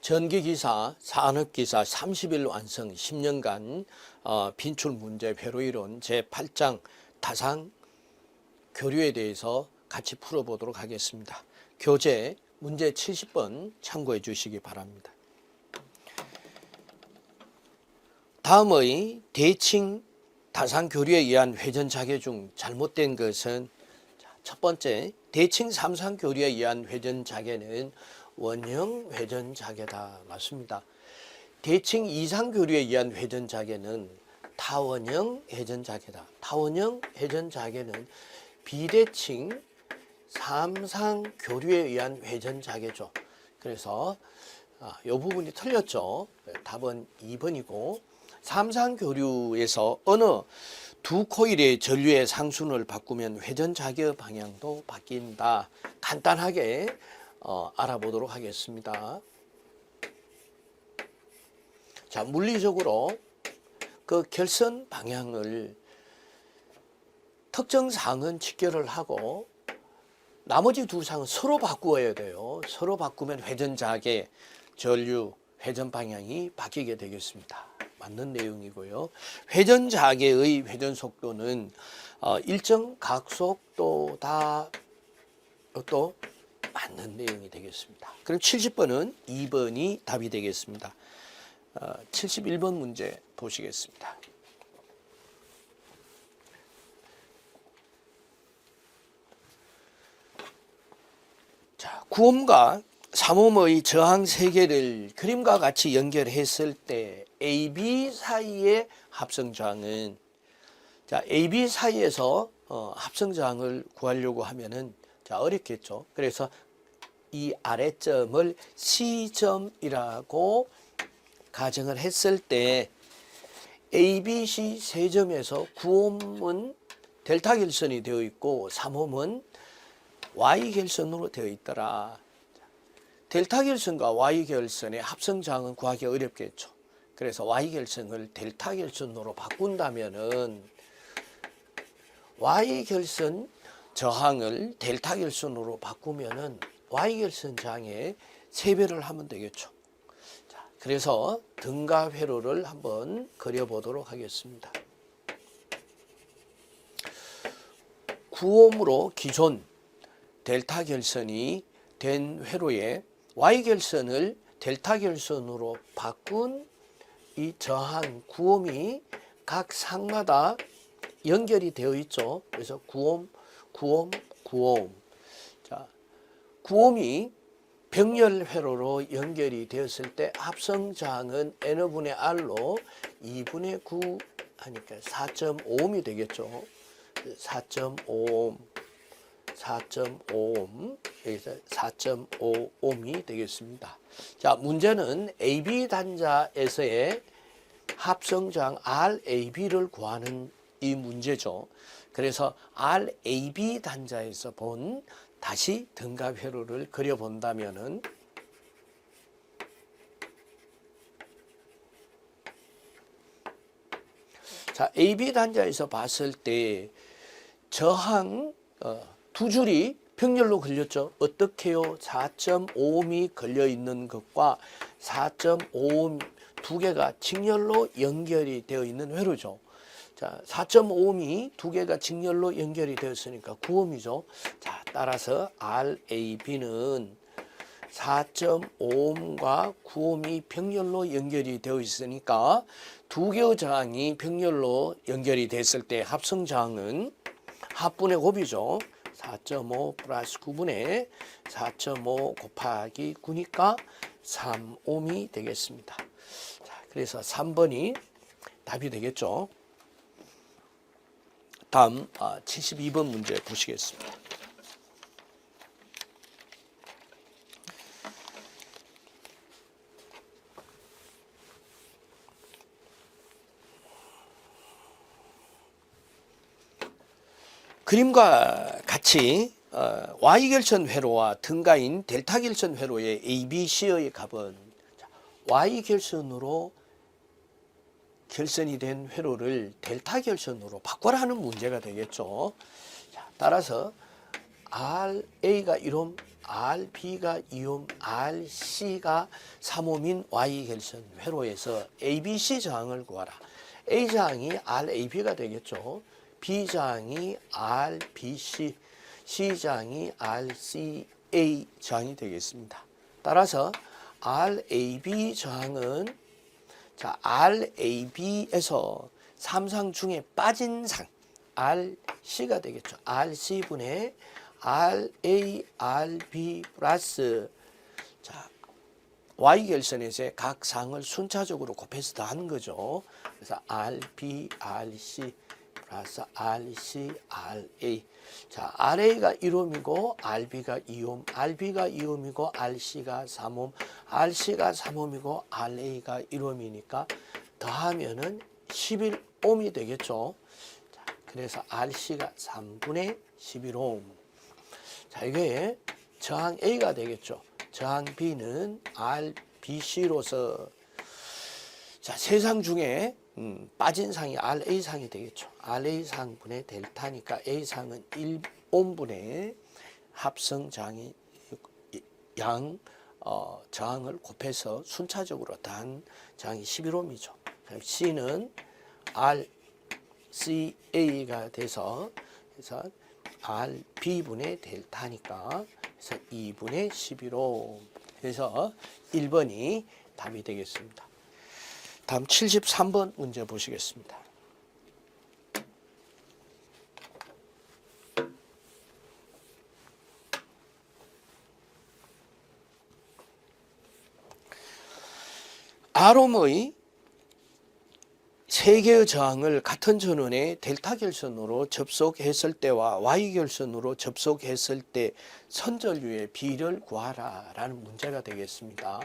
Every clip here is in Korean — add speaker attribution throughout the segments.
Speaker 1: 전기기사, 산업기사 30일 완성 10년간 빈출 문제 회로이론 제8장 다산 교류에 대해서 같이 풀어보도록 하겠습니다. 교재 문제 70번 참고해 주시기 바랍니다. 다음의 대칭 다산 교류에 의한 회전 자개 중 잘못된 것은 첫 번째, 대칭 삼상 교류에 의한 회전 자개는 원형 회전 자개다. 맞습니다. 대칭 이상 교류에 의한 회전 자개는 타원형 회전 자개다. 타원형 회전 자개는 비대칭 삼상 교류에 의한 회전 자개죠. 그래서 이 부분이 틀렸죠. 답은 2번이고 삼상 교류에서 어느 두 코일의 전류의 상순을 바꾸면 회전 자개 방향도 바뀐다. 간단하게 알아보도록 하겠습니다. 자, 물리적으로 그 결선 방향을 특정 상은 직결을 하고 나머지 두 상은 서로 바꾸어야 돼요. 서로 바꾸면 회전 자개, 전류, 회전 방향이 바뀌게 되겠습니다. 맞는 내용이고요. 회전 자개의 회전 속도는 일정 각속도다. 또 맞는 내용이 되겠습니다. 그럼 70번은 2번이 답이 되겠습니다. 71번 문제 보시겠습니다. 자, 9옴과 3옴의 저항 3개를 그림과 같이 연결했을 때 AB 사이의 합성 저항은, 자, AB 사이에서 합성 저항을 구하려고 하면은 자, 어렵겠죠. 그래서 이 아래점을 C점이라고 가정을 했을 때 ABC 세 점에서 9옴은 델타 결선이 되어 있고 3옴은 Y 결선으로 되어 있더라. 델타 결선과 Y 결선의 합성 저항은 구하기 어렵겠죠. 그래서 Y 결선을 델타 결선으로 바꾼다면은 Y 결선 저항을 델타 결선으로 바꾸면은 Y 결선 저항의 3배를 하면 되겠죠. 자, 그래서 등가 회로를 한번 그려보도록 하겠습니다. 9옴으로 기존 델타 결선이 된 회로에 Y 결선을 델타 결선으로 바꾼 이 저항 9옴이 각 상마다 연결이 되어 있죠. 그래서 9옴, 9옴, 9옴. 자, 9옴이 병렬 회로로 연결이 되었을 때 합성 저항은 N분의 R로 2분의 9 하니까 4.5옴이 되겠죠. 4.5옴, 4.5옴, 여기서 4.5옴이 되겠습니다. 자, 문제는 AB 단자에서의 합성 저항 RAB를 구하는 이 문제죠. 그래서 RAB 단자에서 본 다시 등가 회로를 그려본다면은 자, AB 단자에서 봤을 때 저항 두 줄이 병렬로 걸렸죠. 어떻게요? 4.5옴이 걸려 있는 것과 4.5옴 두 개가 직렬로 연결이 되어 있는 회로죠. 자, 4.5옴이 두 개가 직렬로 연결이 되었으니까 9옴이죠. 자, 따라서 RAB는 4.5옴과 9옴이 병렬로 연결이 되어 있으니까 두 개의 저항이 병렬로 연결이 됐을 때 합성 저항은 합분의 곱이죠. 4.5 플러스 9분의 4.5 곱하기 9니까 3옴이 되겠습니다. 자, 그래서 3번이 답이 되겠죠. 다음 72번 문제 보시겠습니다. 그림과 같이 Y결선 회로와 등가인 델타 결선 회로의 ABC의 값은 Y결선으로 결선이 된 회로를 델타 결선으로 바꿔라는 문제가 되겠죠. 자, 따라서 RA가 1옴, RB가 2옴, RC가 3옴인 Y결선 회로에서 ABC 저항을 구하라. A저항이 RAB가 되겠죠. B저항이 RBC, C저항이 RCA 저항이 되겠습니다. 따라서 RAB 저항은 자, RAB에서 삼상 중에 빠진 상 RC가 되겠죠. RC분의 RA, RB 플러스 자, Y결선에서의 각 상을 순차적으로 곱해서 더하는 거죠. 그래서 RB, RC 플러스 RC, RA. 자, RA가 1옴이고 RB가 2옴, RB가 2옴이고 RC가 3옴, RC가 3옴이고 RA가 1옴이니까 더하면은 11옴이 되겠죠. 자, 그래서 RC가 3분의 11옴. 자, 이게 저항 A가 되겠죠. 저항 B는 RBC로서 자, 세 상 중에 빠진 상이 RA상이 되겠죠. RA상분의 델타니까 A상은 1옴분의 합성 저항이 양 저항을 곱해서 순차적으로 더한 저항이 11옴이죠. C는 RCA가 돼서 그래서 RB분의 델타니까 그래서 2분의 11옴 그래서 1번이 답이 되겠습니다. 다음 73번 문제 보시겠습니다. R옴의 세 개의 저항을 같은 전원의 델타 결선으로 접속했을 때와 Y 결선으로 접속했을 때 선전류의 비를 구하라 라는 문제가 되겠습니다.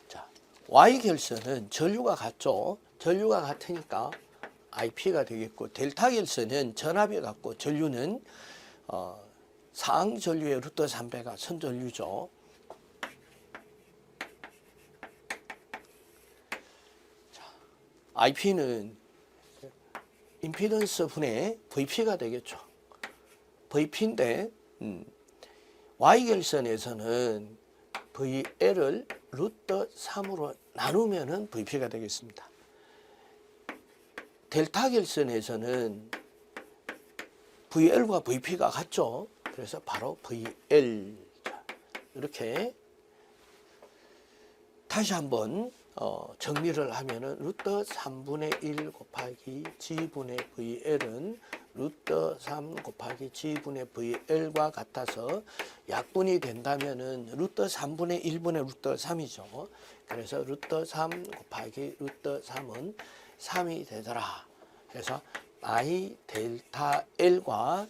Speaker 1: 자, Y 결선은 전류가 같죠. 전류가 같으니까 IP가 되겠고 델타 결선은 전압이 같고 전류는 상항 전류의 루트 3배가 선전류죠. IP는 임피던스 분의 VP가 되겠죠. VP인데 Y결선에서는 VL을 루트 3으로 나누면 VP가 되겠습니다. 델타 결선에서는 VL과 VP가 같죠. 그래서 바로 VL 이렇게 다시 한번 정리를 하면은 루트 3분의 1 곱하기 G분의 VL은 루트 3 곱하기 G분의 VL과 같아서 약분이 된다면은 루트 3분의 1분의 루트 3이죠. 그래서 루트 3 곱하기 루트 3은 3이 되더라. 그래서 I 델타 L과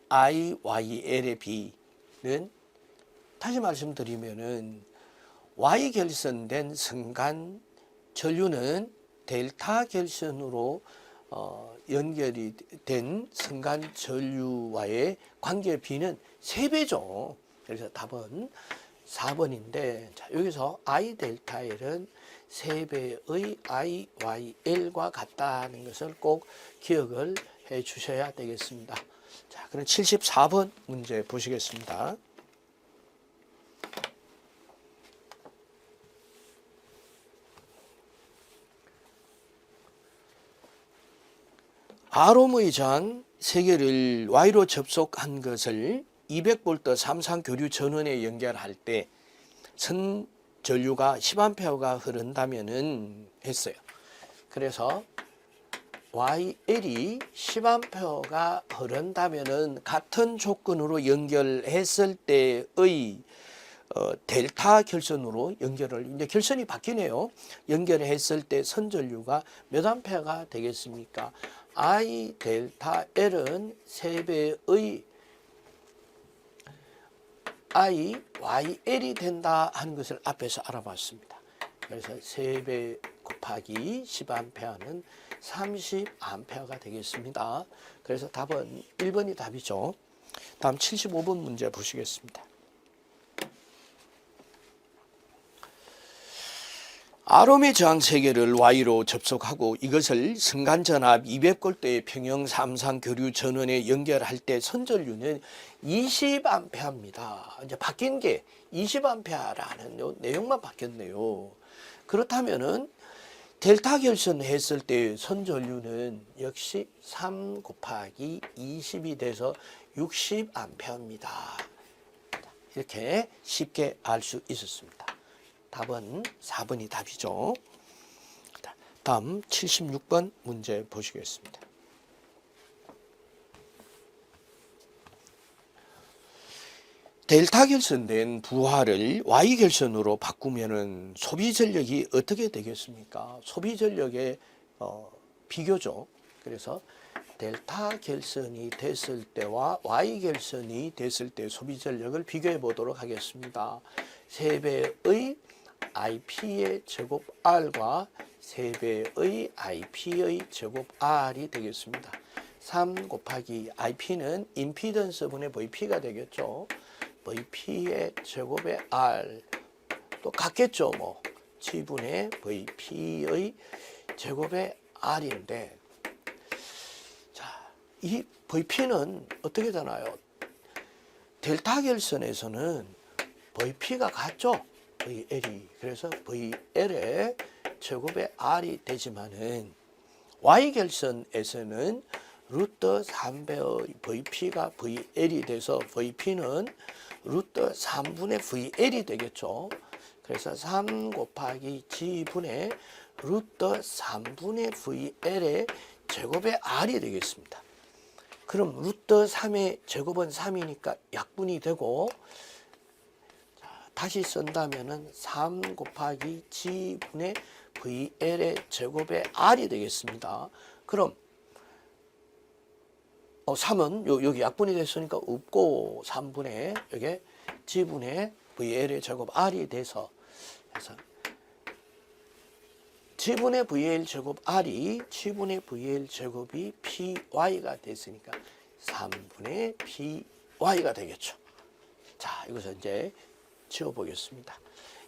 Speaker 1: I YL의 B는 다시 말씀드리면은 Y 결선된 순간 전류는 델타 결선으로 연결이 된 순간 전류와의 관계 B는 3배죠. 그래서 답은 4번인데 자, 여기서 I 델타 L은 3배의 I YL과 같다는 것을 꼭 기억을 해 주셔야 되겠습니다. 자, 그럼 74번 문제 보시겠습니다. R옴의 저항 3개를 Y로 접속한 것을 200V 삼상교류 전원에 연결할 때 선 전류가 10A가 흐른다면은 했어요. 그래서 YL이 10A가 흐른다면은 같은 조건으로 연결했을 때의 델타 결선으로 연결을 이제 결선이 바뀌네요. 연결했을 때 선전류가 몇 암페어가 되겠습니까? I 델타 L은 3배의 I YL이 된다 하는 것을 앞에서 알아봤습니다. 그래서 3배 곱하기 10A는 30A가 되겠습니다. 그래서 답은 1번이 답이죠. 다음 75번 문제 보시겠습니다. 아롬의 저항 세계를 Y로 접속하고 이것을 승간전압 200골대의 평형 삼상 교류 전원에 연결할 때 선전류는 20A입니다. 이제 바뀐 게 20A라는 내용만 바뀌었네요. 그렇다면은 델타 결선했을 때 선전류는 역시 3 곱하기 20이 돼서 60A입니다. 이렇게 쉽게 알 수 있었습니다. 답은 4번이 답이죠. 다음 76번 문제 보시겠습니다. 델타 결선된 부하를 Y 결선으로 바꾸면은 소비 전력이 어떻게 되겠습니까? 소비 전력의 비교죠. 그래서 델타 결선이 됐을 때와 Y 결선이 됐을 때 소비 전력을 비교해 보도록 하겠습니다. 3배의 IP의 제곱 R과 3배의 IP의 제곱 R이 되겠습니다. 3 곱하기 IP는 임피던스 분의 VP가 되겠죠. VP의 제곱의 R 또 같겠죠. 뭐 G분의 VP의 제곱의 R인데, 자, 이 VP는 어떻게 되나요? 델타 결선에서는 VP가 같죠. VL이. 그래서 VL의 제곱의 R이 되지만은 Y 결선에서는 루트 3배의 VP가 VL이 돼서 VP는 루트 3분의 VL이 되겠죠. 그래서 3 곱하기 G분의 루트 3분의 VL의 제곱의 R이 되겠습니다. 그럼 루트 3의 제곱은 3이니까 약분이 되고, 다시 쓴다면은 3 곱하기 G분의 VL의 제곱의 R이 되겠습니다. 그럼 3은 여기 약분이 됐으니까 없고 3분의 여기 G분의 VL의 제곱 R이 돼서, 그래서 G분의 VL 제곱 R이 G분의 VL 제곱이 PY가 됐으니까 3분의 PY가 되겠죠. 자, 이것을 이제 지워보겠습니다.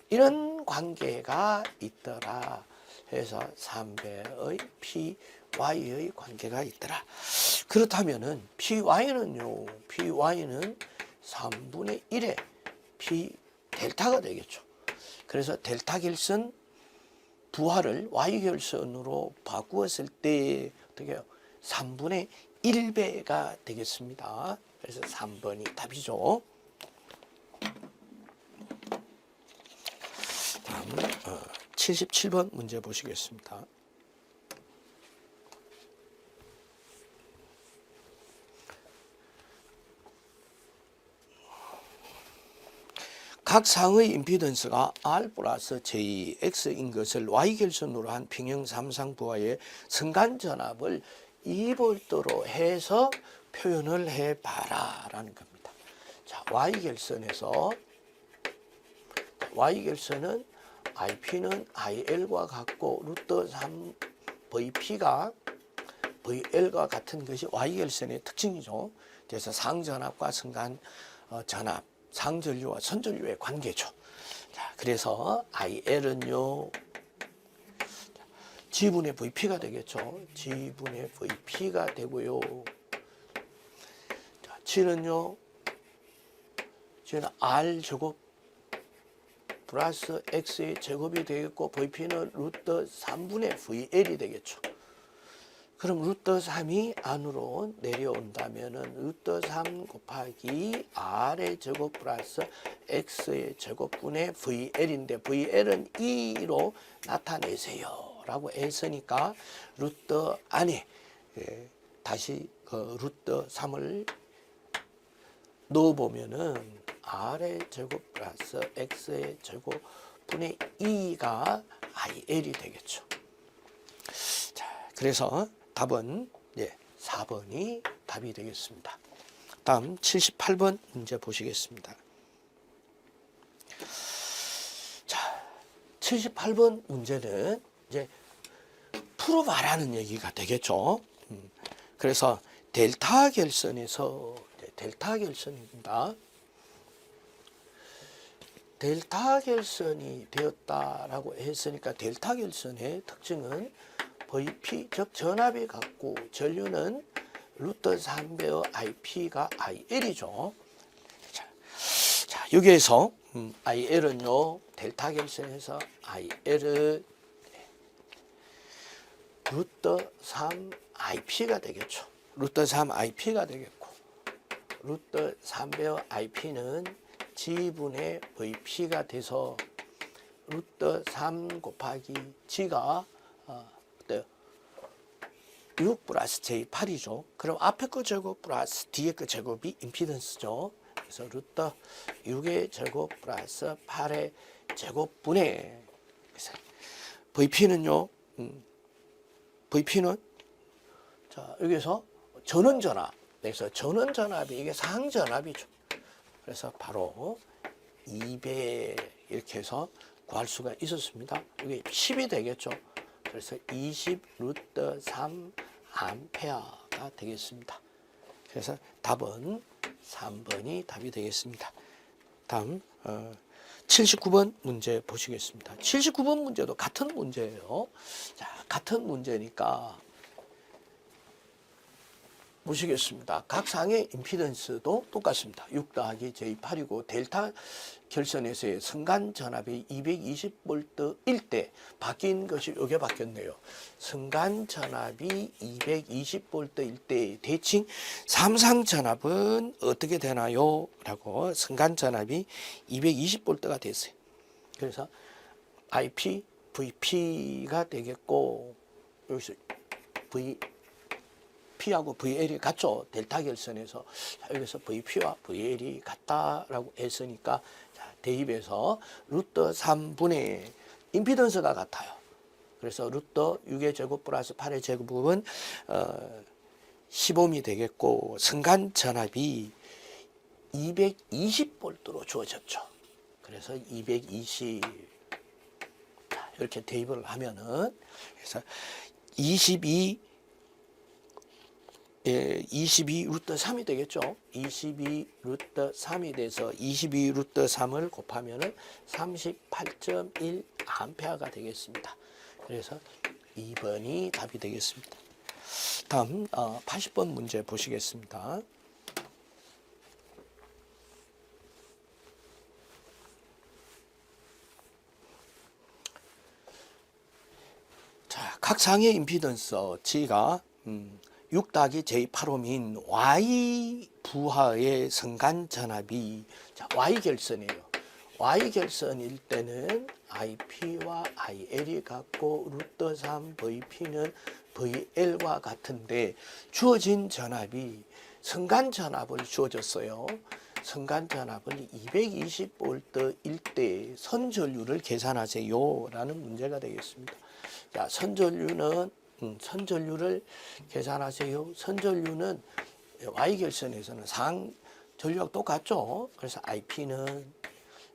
Speaker 1: 이런 관계가 있더라 해서 3배의 PY의 관계가 있더라. 그렇다면은 PY는요, PY는 3분의 1의 P 델타가 되겠죠. 그래서 델타 결선 부하를 Y 결선으로 바꾸었을 때 어떻게 해요? 3분의 1배가 되겠습니다. 그래서 3번이 답이죠. 다음은 77번 문제 보시겠습니다. 각 상의 임피던스가 R 플러스 JX인 것을 Y 결선으로 한 평형 삼상 부하의 승간전압을 2V로 해서 표현을 해봐라 라는 겁니다. 자, Y 결선은 IP는 IL과 같고 루트 3 VP가 VL과 같은 것이 Y 결선의 특징이죠. 그래서 상전압과 승간 전압, 상전류와 선전류의 관계죠. 자, 그래서 IL은요, G분의 VP가 되겠죠. G분의 VP가 되고요. 자, G는요, G는 R 제곱 플러스 X의 제곱이 되겠고, VP는 루트 3분의 VL이 되겠죠. 그럼 루트 3이 안으로 내려온다면은 루트 3 곱하기 R의 제곱 플러스 X의 제곱분의 VL인데, VL은 2로 나타내세요 라고 했으니까 루트 안에 다시 그 루트 3을 넣어보면은 R의 제곱 플러스 X의 제곱분의 2가 IL이 되겠죠. 자, 그래서 답은 4번이 답이 되겠습니다. 다음 78번 문제 보시겠습니다. 자, 78번 문제는 이제 풀어봐라는 얘기가 되겠죠. 그래서 델타 결선에서 델타 결선입니다. 델타 결선이 되었다라고 했으니까 델타 결선의 특징은 VP 즉 전압이 같고 전류는 루트 3배의 IP가 IL이죠. 자 여기에서 IL은요 델타 결선에서 IL을 루트 3 IP가 되겠죠. 루트 3 IP가 되겠고 루트 3배의 IP는 G분의 VP가 돼서 루트 3 곱하기 G가 6 플러스 J8이죠. 그럼 앞에 거 제곱 플러스 뒤에 거 제곱이 임피던스죠. 그래서 루트 6의 제곱 플러스 8의 제곱분의 VP는요. VP는 자 여기서 전원전압. 그래서 전원전압이 이게 상전압이죠. 그래서 바로 2배 이렇게 해서 구할 수가 있었습니다. 이게 10이 되겠죠. 그래서 20 루트 3 암페어가 되겠습니다. 그래서 답은 3번이 답이 되겠습니다. 다음 79번 문제 보시겠습니다. 79번 문제도 같은 문제예요. 자, 같은 문제니까 보시겠습니다. 각 상의 임피던스도 똑같습니다. 6 더하기 J8이고 델타 결선에서의 순간 전압이 220V일 때 바뀐 것이 이게 바뀌었네요. 순간 전압이 220V일 때 대칭 삼상 전압은 어떻게 되나요? 라고 순간 전압이 220V가 됐어요. 그래서 IP, VP가 되겠고 여기서 P하고 VL이 같죠. 델타 결선에서 여기서 VP와 VL이 같다라고 했으니까 자, 대입해서 루트 3분의 임피던스가 같아요. 그래서 루트 6의 제곱 플러스 8의 제곱은 10옴이 되겠고 순간 전압이 220V로 주어졌죠. 그래서 220 자, 이렇게 대입을 하면은 그래서 22 루트 3이 되겠죠. 22 루트 3이 돼서 22 루트 3을 곱하면 38.1 암페어가 되겠습니다. 그래서 2번이 답이 되겠습니다. 다음 80번 문제 보시겠습니다. 자, 각 상의 임피던스 G가 6 더하기 J8옴인 Y 부하의 순간 전압이 자, Y 결선이에요. Y 결선일 때는 IP와 IL이 같고 루트 3 VP는 VL과 같은데 주어진 전압이 순간 전압을 주어졌어요. 순간 전압을 220V일 때 선전류를 계산하세요 라는 문제가 되겠습니다. 자, 선전류를 계산하세요. 선전류는 Y 결선에서는 상 전류하고 똑같죠. 그래서 IP는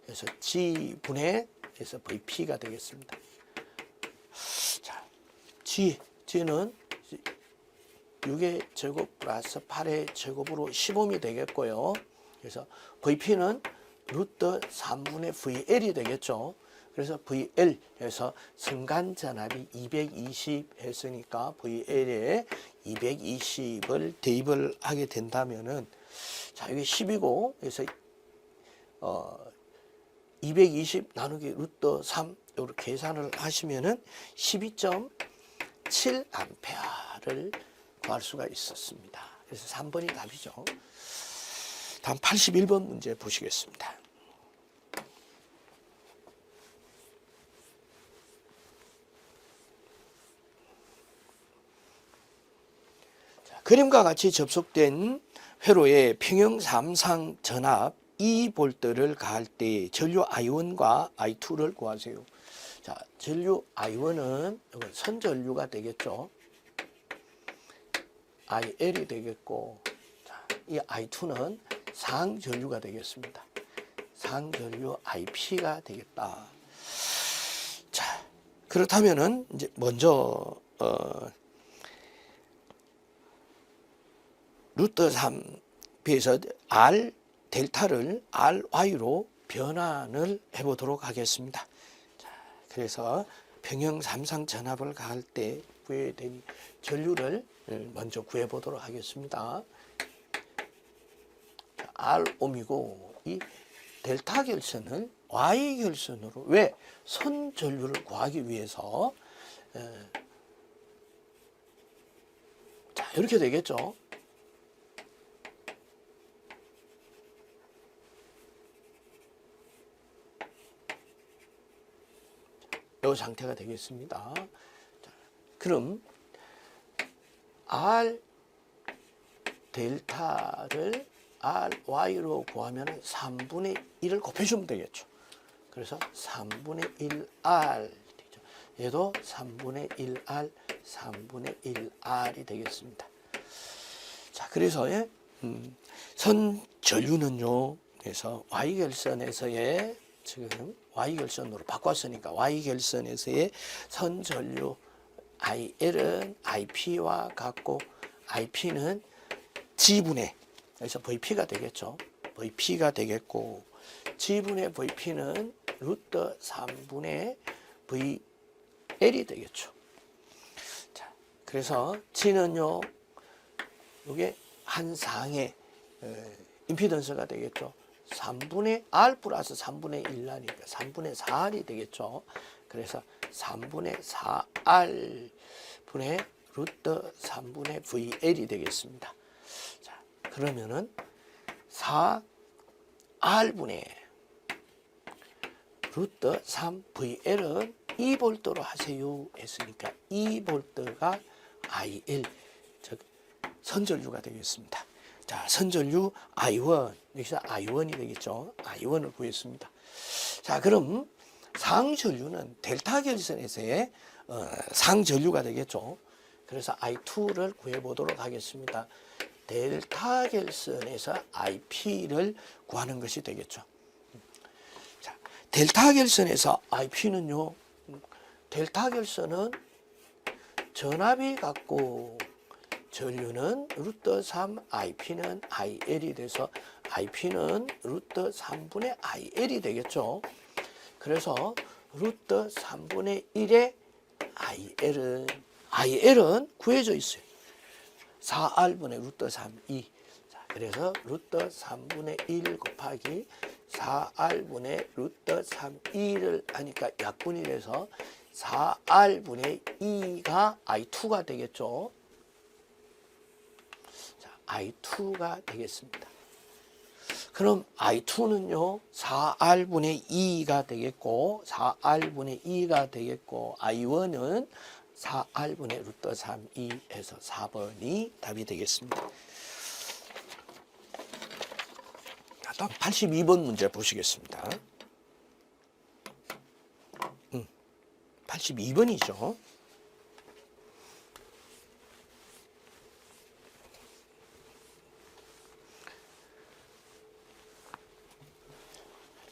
Speaker 1: 그래서 G분의 그래서 VP가 되겠습니다. 자, G는 6의 제곱 플러스 8의 제곱으로 15이 되겠고요. 그래서 VP는 루트 3분의 VL이 되겠죠. 그래서 VL에서 순간 전압이 220 했으니까 VL에 220을 대입을 하게 된다면은 자, 이게 10이고 그래서 220 나누기 루트 3 이렇게 계산을 하시면은 12.7 암페어를 구할 수가 있었습니다. 그래서 3번이 답이죠. 다음 81번 문제 보시겠습니다. 그림과 같이 접속된 회로에 평형 3상 전압 2V를 가할 때 전류 I1과 I2를 구하세요. 자, 전류 I1은 선전류가 되겠죠. IL이 되겠고, 자, 이 I2는 상전류가 되겠습니다. 상전류 IP가 되겠다. 자, 그렇다면은 이제 먼저 루트 3 비해서 R 델타를 RY로 변환을 해보도록 하겠습니다. 자, 그래서 평형 삼상 전압을 가할 때 구해된 전류를 먼저 구해보도록 하겠습니다. R옴이고 이 델타 결선을 Y 결선으로 왜 선 전류를 구하기 위해서 자 이렇게 되겠죠. 이 상태가 되겠습니다. 자, 그럼 R 델타를 RY로 구하면 3분의 1을 곱해주면 되겠죠. 그래서 3분의 1R 되죠. 얘도 3분의 1R, 3분의 1R이 되겠습니다. 자, 그래서 선 전류는요. 그래서 Y결선에서의 지금 Y결선으로 바꿨으니까 Y결선에서의 선 전류 IL은 IP와 같고 IP는 G분의 그래서 VP가 되겠죠. VP가 되겠고 G분의 VP는 루트 3분의 VL이 되겠죠. 자, 그래서 G는요. 이게 한 상의 임피던스가 되겠죠. 3분의 R 플러스 3분의 1라니까 3분의 4R이 되겠죠. 그래서 3분의 4R 분의 루트 3분의 VL이 되겠습니다. 자, 그러면은 4R분의 루트 3VL은 2볼트로 하세요 했으니까 2볼트가 IL 즉 선전류가 되겠습니다. 자, 선전류 I1 여기서 I1이 되겠죠. I1을 구했습니다. 자, 그럼 상전류는 델타 결선에서의 상전류가 되겠죠. 그래서 I2를 구해보도록 하겠습니다. 델타 결선에서 IP를 구하는 것이 되겠죠. 자, 델타 결선에서 IP는요. 델타 결선은 전압이 같고 전류는 루트 3, IP는 IL이 돼서 IP는 루트 3분의 IL이 되겠죠. 그래서 루트 3분의 1의 IL은 구해져 있어요. 4R분의 루트 3, 2. 자, 그래서 루트 3분의 1 곱하기 4R분의 루트 3, 2를 하니까 약분이 돼서 4R분의 2가 I2가 되겠죠. 자, I2가 되겠습니다. 그럼 I2는요, 4R분의 2가 되겠고, 4R분의 2가 되겠고, I1은 4R분의 루트 3, 2에서 4번이 답이 되겠습니다. 자, 다음 82번 문제 보시겠습니다. 82번이죠.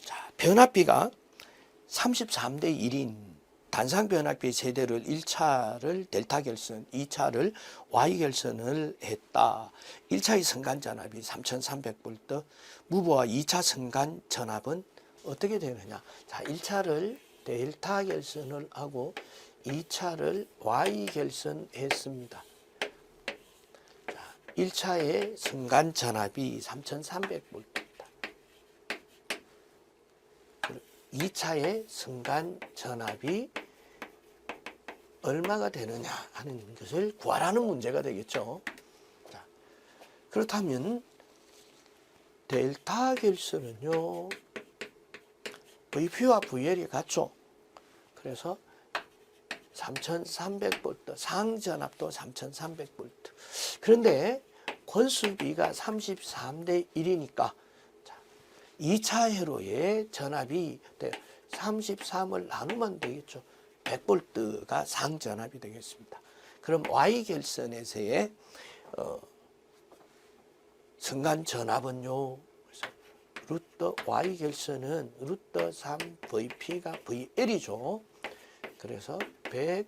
Speaker 1: 자, 변압비가 33대 1인 단상 변압비 세대를 1차를 델타 결선, 2차를 Y 결선을 했다. 1차의 선간 전압이 3300V, 무브와 2차 선간 전압은 어떻게 되느냐? 자, 1차를 델타 결선을 하고 2차를 Y 결선했습니다. 자, 1차의 선간 전압이 3300V입니다. 2차의 선간 전압이 얼마가 되느냐 하는 것을 구하라는 문제가 되겠죠. 자, 그렇다면 델타 결선은요, VP와 VL이 같죠. 그래서 3300V, 상전압도 3300V. 그런데 권수비가 33대 1이니까 2차 회로의 전압이 33을 나누면 되겠죠. 100V가 상전압이 되겠습니다. 그럼 Y결선에서의 선간 전압은요. 루트 Y결선은 루트 3VP가 VL이죠. 그래서 100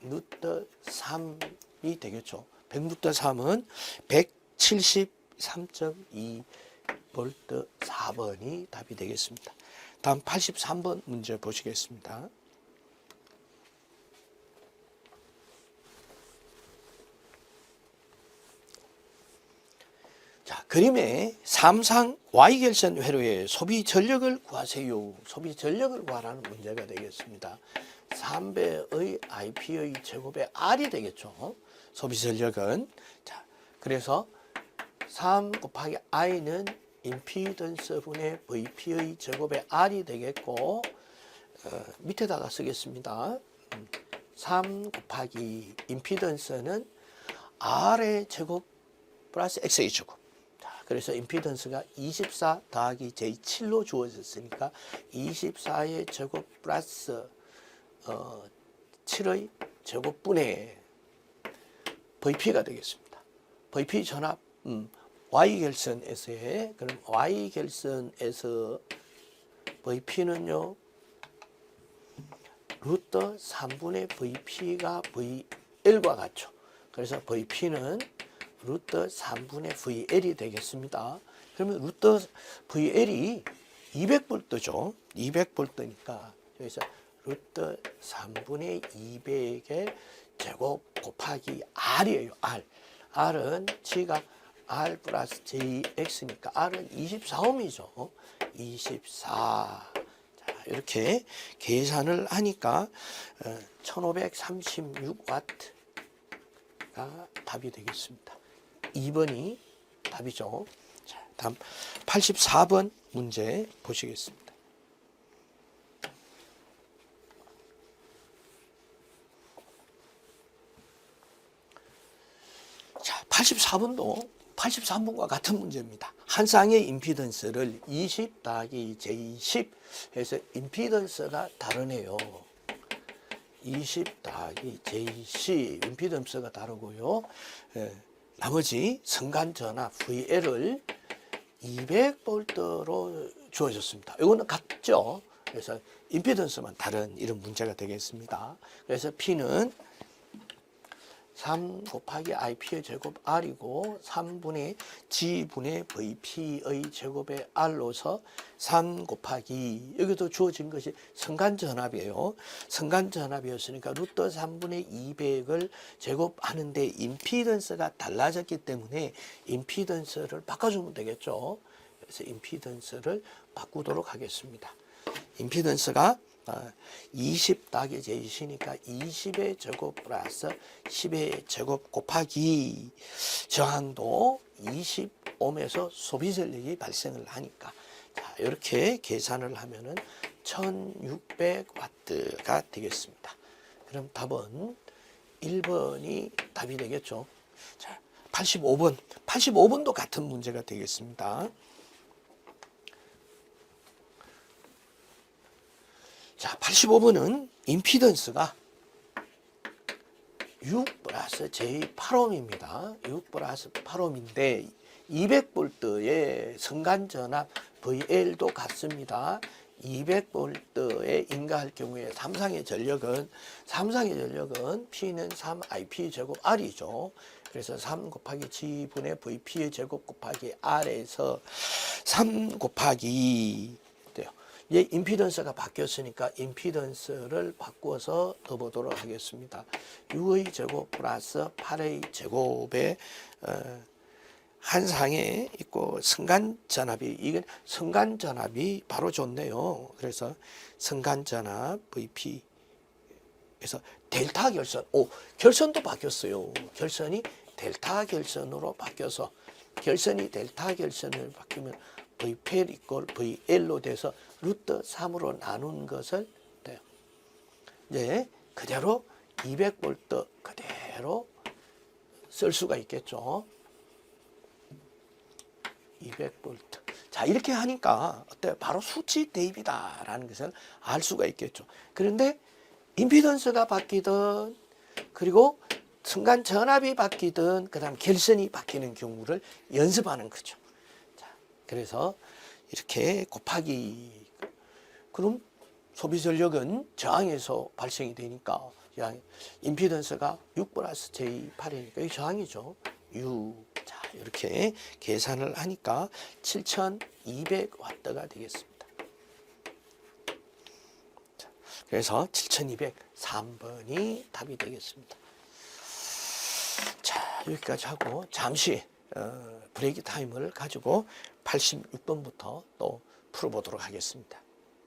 Speaker 1: 루트 3이 되겠죠. 100 루트 3은 173.2 볼트 4번이 답이 되겠습니다. 다음 83번 문제 보시겠습니다. 자, 그림의 3상 Y결선 회로의 소비 전력을 구하세요. 소비 전력을 구하라는 문제가 되겠습니다. 3배의 IP의 제곱의 R이 되겠죠. 소비 전력은. 자, 그래서 3 곱하기 I는 임피던스 분의 VP의 제곱의 R이 되겠고, 밑에다가 쓰겠습니다. 3 곱하기 임피던스는 R의 제곱 플러스 X의 제곱. 그래서 임피던스가 24 더하기 J7로 주어졌으니까 24의 제곱 플러스 7의 제곱분의 VP가 되겠습니다. VP 전압 Y결선에서의, 그럼 Y결선에서 VP는요 루트 3분의 VP가 VL과 같죠. 그래서 VP는 루트 3분의 VL이 되겠습니다. 그러면 루트 VL이 200V죠. 200V니까 여기서 루트 3분의 200의 제곱 곱하기 R이에요. R. R은 G가 R 플러스 JX니까 R은 24옴이죠. 24. 자, 이렇게 계산을 하니까 1536W가 답이 되겠습니다. 2번이 답이죠. 자, 다음 84번 문제 보시겠습니다. 자, 83번과 같은 문제입니다. 한 쌍의 임피던스를 20 더하기 J10 해서 임피던스가 다르네요. 20 더하기 J10 임피던스가 다르고요. 나머지 성간전압 VL을 200V로 주어졌습니다. 이거는 같죠. 그래서 임피던스만 다른 이런 문제가 되겠습니다. 그래서 P는 3 곱하기 IP의 제곱 R이고 3분의 G분의 VP의 제곱의 R로서 3 곱하기, 여기도 주어진 것이 성간전압이에요. 성간전압이었으니까 루트 3분의 200을 제곱하는데 임피던스가 달라졌기 때문에 임피던스를 바꿔주면 되겠죠. 그래서 임피던스를 바꾸도록 하겠습니다. 임피던스가 20 더하기 J20이니까 20의 제곱 플러스 10의 제곱 곱하기 저항도 20옴에서 소비 전력이 발생을 하니까, 자, 이렇게 계산을 하면은 1600W가 되겠습니다. 그럼 답은 1번이 답이 되겠죠. 자, 85번도 같은 문제가 되겠습니다. 자, 85번은 임피던스가 6 플러스 J8옴입니다. 6 플러스 8옴인데 200V의 성간전압 VL도 같습니다. 200V에 인가할 경우에 삼상의 전력은 P는 3IP 제곱 R이죠. 그래서 3 곱하기 G분의 VP의 제곱 곱하기 R에서 3 곱하기 예, 임피던스가 바뀌었으니까 임피던스를 바꾸어서 넣어보도록 하겠습니다. 6의 제곱 플러스 8의 제곱에 한 상에 있고 성간전압이, 이건 성간전압이 바로 좋네요. 그래서 성간전압 VP 그래서 델타 결선, 결선도 바뀌었어요. 결선이 델타 결선으로 바뀌어서, 결선이 델타 결선을 바뀌면 VPL 이꼴 VL로 돼서 루트 3으로 나눈 것을 돼요. 이제 그대로 200V 그대로 쓸 수가 있겠죠. 200V. 자, 이렇게 하니까 어때요? 바로 수치 대입이다라는 것을 알 수가 있겠죠. 그런데 임피던스가 바뀌든, 그리고 순간 전압이 바뀌든, 그 다음 결선이 바뀌는 경우를 연습하는 거죠. 그래서 이렇게 곱하기, 그럼 소비 전력은 저항에서 발생이 되니까 임피던스가 6 플러스 J8이니까 이 저항이죠. 6. 자, 이렇게 계산을 하니까 7200W가 되겠습니다. 그래서 7203번이 답이 되겠습니다. 자, 여기까지 하고 잠시 브레이크 타임을 가지고 86번부터 또 풀어보도록 하겠습니다.